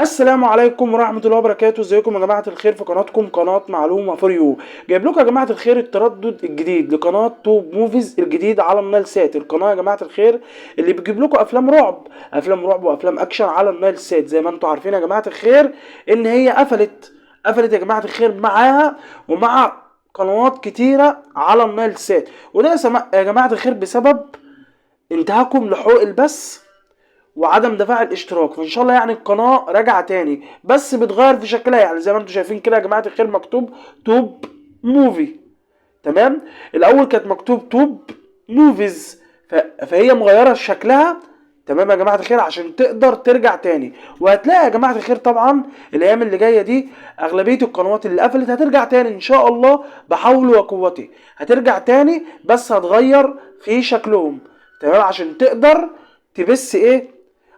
السلام عليكم ورحمة الله وبركاته. ازيكم يا جماعة الخير في قناتكم قناة معلومة فور يو. جايب لكم يا جماعة الخير التردد الجديد لقناة توب موفيز الجديد على النايل سات. القناة يا جماعة الخير اللي بتجيب لكم افلام رعب وافلام اكشن على النايل سات. زي ما انتم عارفين يا جماعة الخير ان هي قفلت يا جماعة الخير معاها ومع قنوات كتيرة على النايل سات. وده يا جماعة الخير بسبب انتهاكم لحقوق البث وعدم دفع الاشتراك. فان شاء الله يعني القناه راجعه تاني بس بتغير في شكلها، يعني زي ما انتم شايفين كده يا جماعه الخير مكتوب توب موفي. تمام، الاول كانت مكتوب توب موفيز، فهي مغيره شكلها. تمام يا جماعه الخير عشان تقدر ترجع تاني. وهتلاقي يا جماعه الخير طبعا الايام اللي جايه دي اغلبيه القنوات اللي قفلت هترجع تاني ان شاء الله بحول وقوتي. هترجع تاني بس هتغير في شكلهم. تمام، عشان تقدر تبث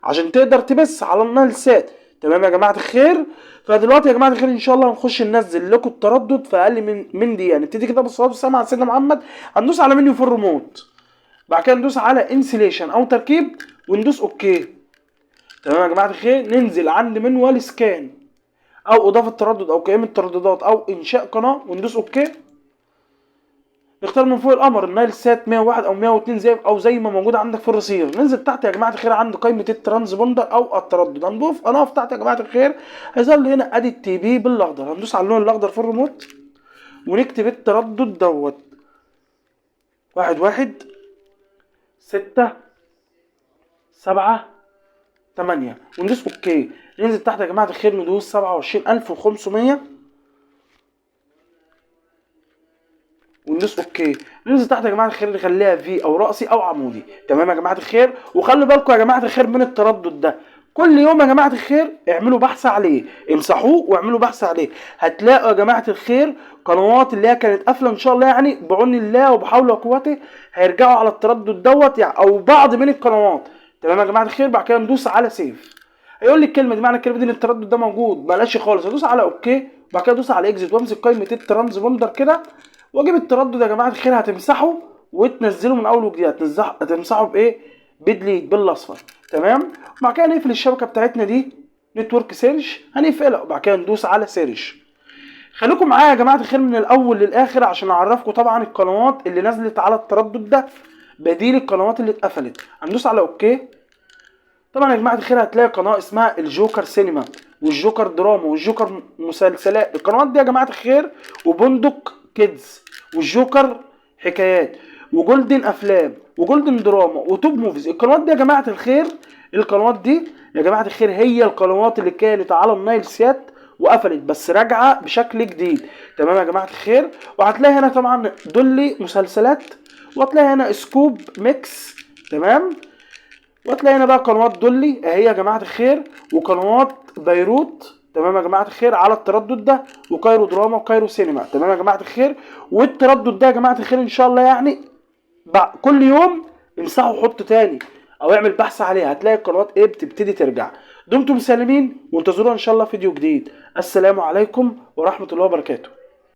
عشان تقدر تبث على النايل سات. تمام يا جماعه الخير. فدلوقتي يا جماعه الخير ان شاء الله هنخش ننزل لكم التردد في اقل من دقيقه. نبتدي كده بالصلاه والسلام على سيدنا محمد. هندوس على منيو في الريموت، بعد كده ندوس على انسليشن او تركيب وندوس اوكي. تمام يا جماعه الخير، ننزل عند منوال سكان او اضافه تردد او قيم الترددات او انشاء قناه وندوس اوكي. نختار من فوق القمر النايل سات 101 او 102 زي ما موجود عندك في الرصيف. ننزل تحت يا جماعه الخير عند قائمه الترانسبوندر او التردد. هنقف تحت يا جماعه الخير، هيظهر لي هنا ادي التي بي بالاخضر. هندوس على اللون الاخضر في الريموت ونكتب التردد دوت 1 6 7 8 وندوس اوكي. ننزل تحت يا جماعه الخير ندوس 27500 وندوس اوكي. ننزل تحت يا جماعه الخير نخليها في او راسي او عمودي. تمام يا جماعه الخير، وخلوا بالكم يا جماعه الخير من التردد ده. كل يوم يا جماعه الخير اعملوا بحث عليه، امسحوه واعملوا بحث عليه. هتلاقوا يا جماعه الخير قنوات اللي هي كانت قافله ان شاء الله يعني بعون الله وبحول وقوته هيرجعوا على التردد دوت يعني، او بعض من القنوات. تمام يا جماعه الخير، بعد كده ندوس على سيف. هيقول لي الكلمه دي، معنى الكلمه دي ان التردد ده موجود بلاش خالص. ادوس على اوكي وبعد كده ادوس على اكزيت وامسك قائمه الترانسبوندر كده واجيب التردد يا جماعه الخير. هتمسحه وتنزله من اول وجديد. هتمسحه بايه؟ بدليت بالاصفر. تمام، وبعد كده نقفل الشبكه بتاعتنا دي نتورك سيرش. هنقفلها وبعد كده ندوس على سيرش. خليكم معايا يا جماعه الخير من الاول للاخر عشان اعرفكم طبعا القنوات اللي نزلت على التردد ده بديل القنوات اللي اتقفلت. هندوس على اوكي. طبعا يا جماعه الخير هتلاقي قناه اسمها الجوكر سينما والجوكر دراما والجوكر مسلسلات. القنوات دي يا جماعه الخير وبندق كيدز والجوكر حكايات وجولدن افلام وجولدن دراما وتوب موفيز. القنوات دي يا جماعه الخير، القنوات دي يا جماعه الخير هي القنوات اللي كانت على النايل سات وقفلت بس راجعه بشكل جديد. تمام يا جماعه الخير، وهتلاقي هنا طبعا دولي مسلسلات وهتلاقي هنا سكوب ميكس. تمام، وهتلاقي هنا بقى قنوات دولي اهي يا جماعه الخير وقنوات بيروت. تمام يا جماعه الخير على التردد ده وكايرو دراما وكايرو سينما. تمام يا جماعه الخير، والتردد ده يا جماعه الخير ان شاء الله يعني كل يوم امسحه وحط تاني او اعمل بحث عليه هتلاقي القنوات بتبتدي ترجع. دمتم سالمين وانتظرونا ان شاء الله فيديو جديد. السلام عليكم ورحمه الله وبركاته.